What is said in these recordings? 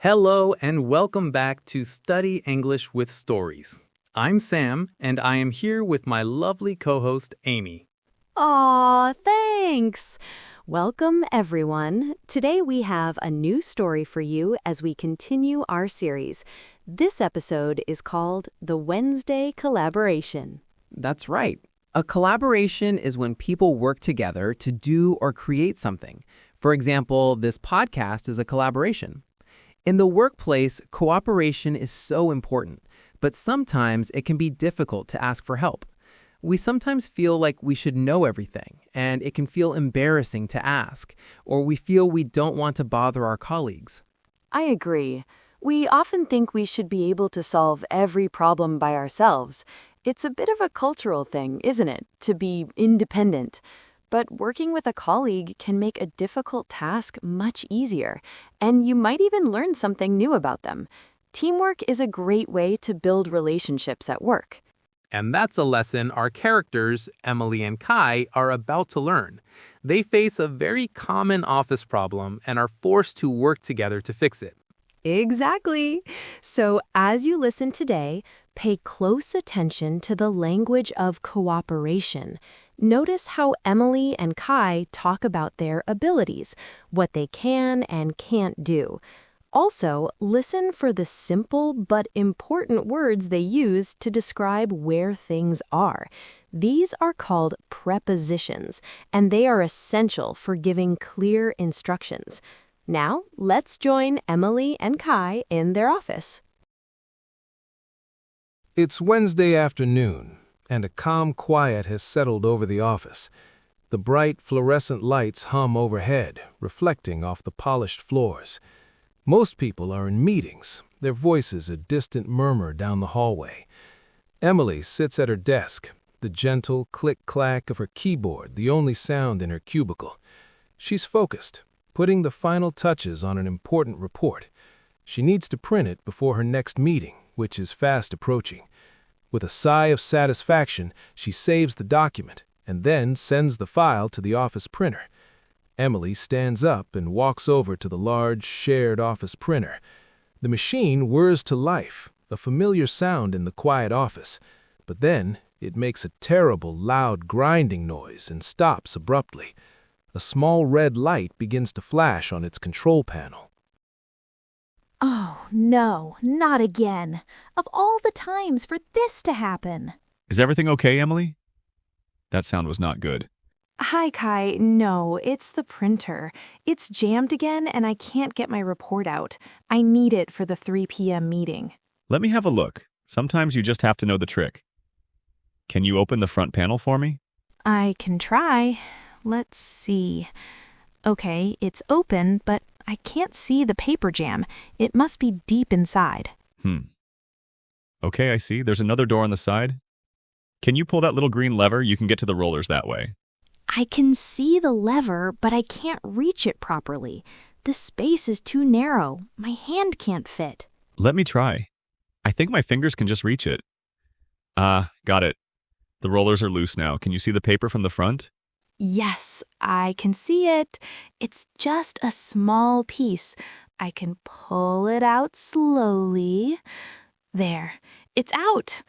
Hello and welcome back to Study English with Stories. I'm Sam and I am here with my lovely co-host Amy. Aw, thanks! Welcome, everyone. Today we have a new story for you as we continue our series. This episode is called The Wednesday Collaboration. That's right. A collaboration is when people work together to do or create something. For example, this podcast is a collaboration. In the workplace, cooperation is so important, but sometimes it can be difficult to ask for help. We sometimes feel like we should know everything, and it can feel embarrassing to ask, or we feel we don't want to bother our colleagues. I agree. We often think we should be able to solve every problem by ourselves. It's a bit of a cultural thing, isn't it, to be independent? But working with a colleague can make a difficult task much easier, and you might even learn something new about them. Teamwork is a great way to build relationships at work. And that's a lesson our characters, Emily and Kai, are about to learn. They face a very common office problem and are forced to work together to fix it. Exactly. So as you listen today, pay close attention to the language of cooperation. Notice how Emily and Kai talk about their abilities, what they can and can't do. Also, listen for the simple but important words they use to describe where things are. These are called prepositions, and they are essential for giving clear instructions. Now, let's join Emily and Kai in their office. It's Wednesday afternoon, and a calm quiet has settled over the office. The bright fluorescent lights hum overhead, reflecting off the polished floors. Most people are in meetings, their voices a distant murmur down the hallway. Emily sits at her desk, the gentle click-clack of her keyboard the only sound in her cubicle. She's focused, putting the final touches on an important report. She needs to print it before her next meeting, which is fast approaching. With a sigh of satisfaction, she saves the document and then sends the file to the office printer. Emily stands up and walks over to the large, shared office printer. The machine whirs to life, a familiar sound in the quiet office, but then it makes a terrible, loud grinding noise and stops abruptly. A small red light begins to flash on its control panel. Oh, no, not again. Of all the times for this to happen. Is everything okay, Emily? That sound was not good. Hi, Kai. No, it's the printer. It's jammed again and I can't get my report out. I need it for the 3 p.m. meeting. Let me have a look. Sometimes you just have to know the trick. Can you open the front panel for me? I can try. Let's see. Okay, it's open, but I can't see the paper jam. It must be deep inside. Okay, I see. There's another door on the side. Can you pull that little green lever? You can get to the rollers that way. I can see the lever, but I can't reach it properly. The space is too narrow. My hand can't fit. Let me try. I think my fingers can just reach it. Got it. The rollers are loose now. Can you see the paper from the front? Yes, I can see it. It's just a small piece. I can pull it out slowly. There, it's out.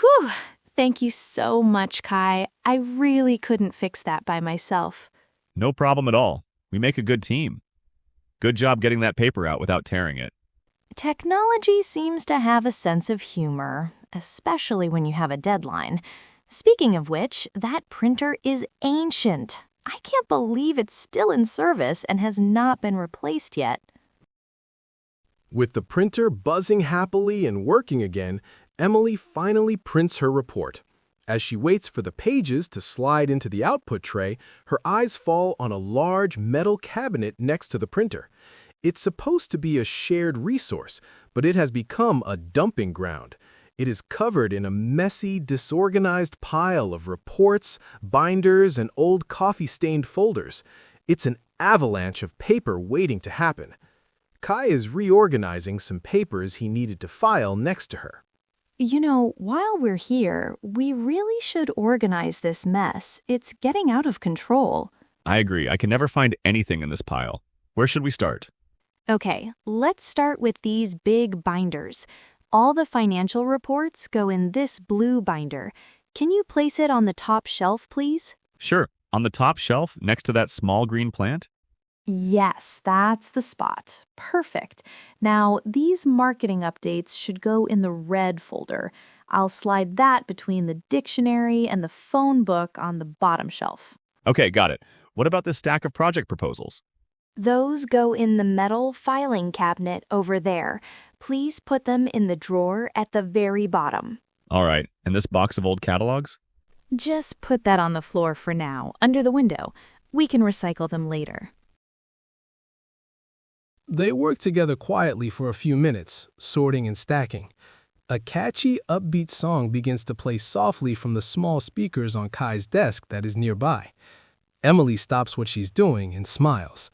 Whew. Thank you so much, Kai. I really couldn't fix that by myself. No problem at all. We make a good team. Good job getting that paper out without tearing it. Technology seems to have a sense of humor, especially when you have a deadline. Speaking of which, that printer is ancient. I can't believe it's still in service and has not been replaced yet. With the printer buzzing happily and working again, Emily finally prints her report. As she waits for the pages to slide into the output tray, her eyes fall on a large metal cabinet next to the printer. It's supposed to be a shared resource, but it has become a dumping ground. It is covered in a messy, disorganized pile of reports, binders, and old coffee-stained folders. It's an avalanche of paper waiting to happen. Kai is reorganizing some papers he needed to file next to her. You know, while we're here, we really should organize this mess. It's getting out of control. I agree. I can never find anything in this pile. Where should we start? Okay, let's start with these big binders. All the financial reports go in this blue binder. Can you place it on the top shelf, please? Sure. On the top shelf, next to that small green plant? Yes, that's the spot. Perfect. Now, these marketing updates should go in the red folder. I'll slide that between the dictionary and the phone book on the bottom shelf. Okay, got it. What about this stack of project proposals? Those go in the metal filing cabinet over there. Please put them in the drawer at the very bottom. All right. And this box of old catalogs? Just put that on the floor for now, under the window. We can recycle them later. They work together quietly for a few minutes, sorting and stacking. A catchy, upbeat song begins to play softly from the small speakers on Kai's desk that is nearby. Emily stops what she's doing and smiles.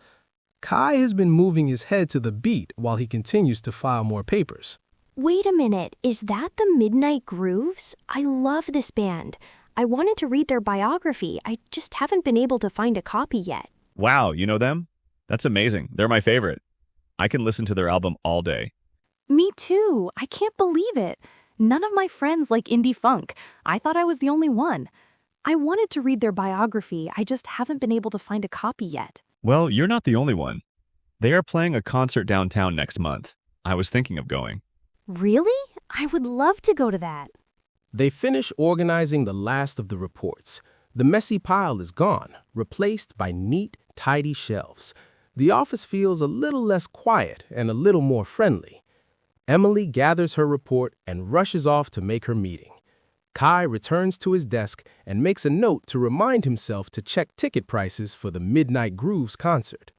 Kai has been moving his head to the beat while he continues to file more papers. Wait a minute, is that the Midnight Grooves? I love this band. I wanted to read their biography. I just haven't been able to find a copy yet. Wow, you know them? That's amazing. They're my favorite. I can listen to their album all day. Me too. I can't believe it. None of my friends like indie funk. I thought I was the only one. I wanted to read their biography. I just haven't been able to find a copy yet. Well, you're not the only one. They are playing a concert downtown next month. I was thinking of going. Really? I would love to go to that. They finish organizing the last of the reports. The messy pile is gone, replaced by neat, tidy shelves. The office feels a little less quiet and a little more friendly. Emily gathers her report and rushes off to make her meeting. Kai returns to his desk and makes a note to remind himself to check ticket prices for the Midnight Grooves concert.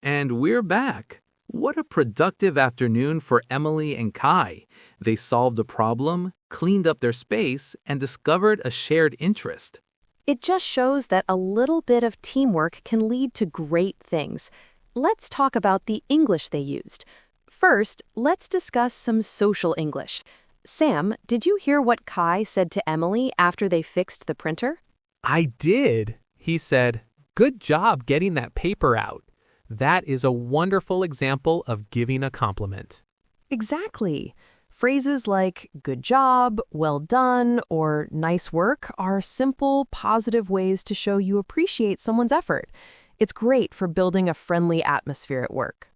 And we're back. What a productive afternoon for Emily and Kai. They solved a problem, cleaned up their space, and discovered a shared interest. It just shows that a little bit of teamwork can lead to great things. Let's talk about the English they used. First, let's discuss some social English. Sam, did you hear what Kai said to Emily after they fixed the printer? I did. He said, "Good job getting that paper out." That is a wonderful example of giving a compliment. Exactly. Phrases like good job, well done, or nice work are simple, positive ways to show you appreciate someone's effort. It's great for building a friendly atmosphere at work.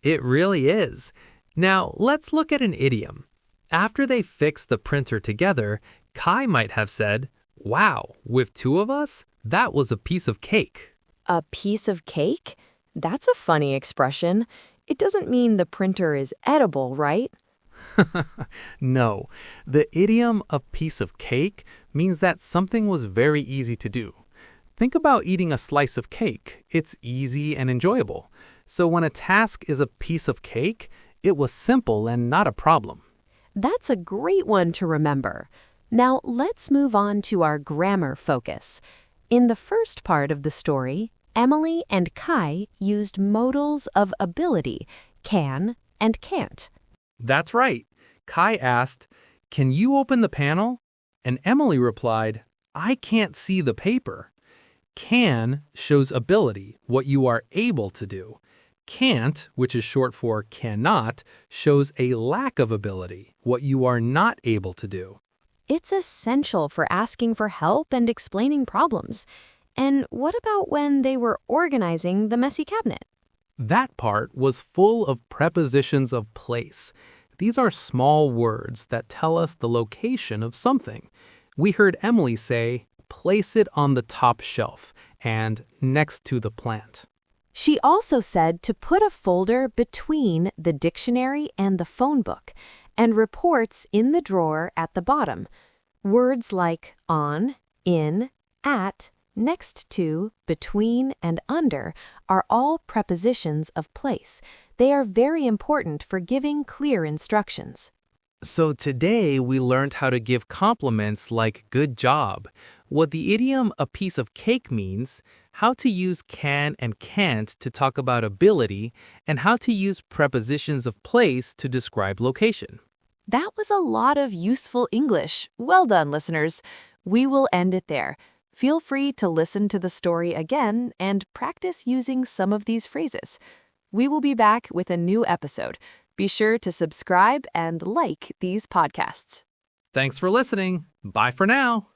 It really is. Now, let's look at an idiom. After they fixed the printer together, Kai might have said, "Wow, with two of us, that was a piece of cake." A piece of cake? That's a funny expression. It doesn't mean the printer is edible, right? No, the idiom "a piece of cake" means that something was very easy to do. Think about eating a slice of cake. It's easy and enjoyable. So when a task is a piece of cake, it was simple and not a problem. That's a great one to remember. Now let's move on to our grammar focus. In the first part of the story, Emily and Kai used modals of ability, can and can't. That's right. Kai asked, "Can you open the panel?" And Emily replied, "I can't see the paper." Can shows ability, what you are able to do. Can't, which is short for cannot, shows a lack of ability, what you are not able to do. It's essential for asking for help and explaining problems. And what about when they were organizing the messy cabinet? That part was full of prepositions of place. These are small words that tell us the location of something. We heard Emily say, "Place it on the top shelf," and "next to the plant." She also said to put a folder between the dictionary and the phone book, and reports in the drawer at the bottom. Words like on, in, at, next to, between, and under are all prepositions of place. They are very important for giving clear instructions. So today we learned how to give compliments like "good job," what the idiom "a piece of cake" means, how to use can and can't to talk about ability, and how to use prepositions of place to describe location. That was a lot of useful English. Well done, listeners. We will end it there. Feel free to listen to the story again and practice using some of these phrases. We will be back with a new episode. Be sure to subscribe and like these podcasts. Thanks for listening. Bye for now.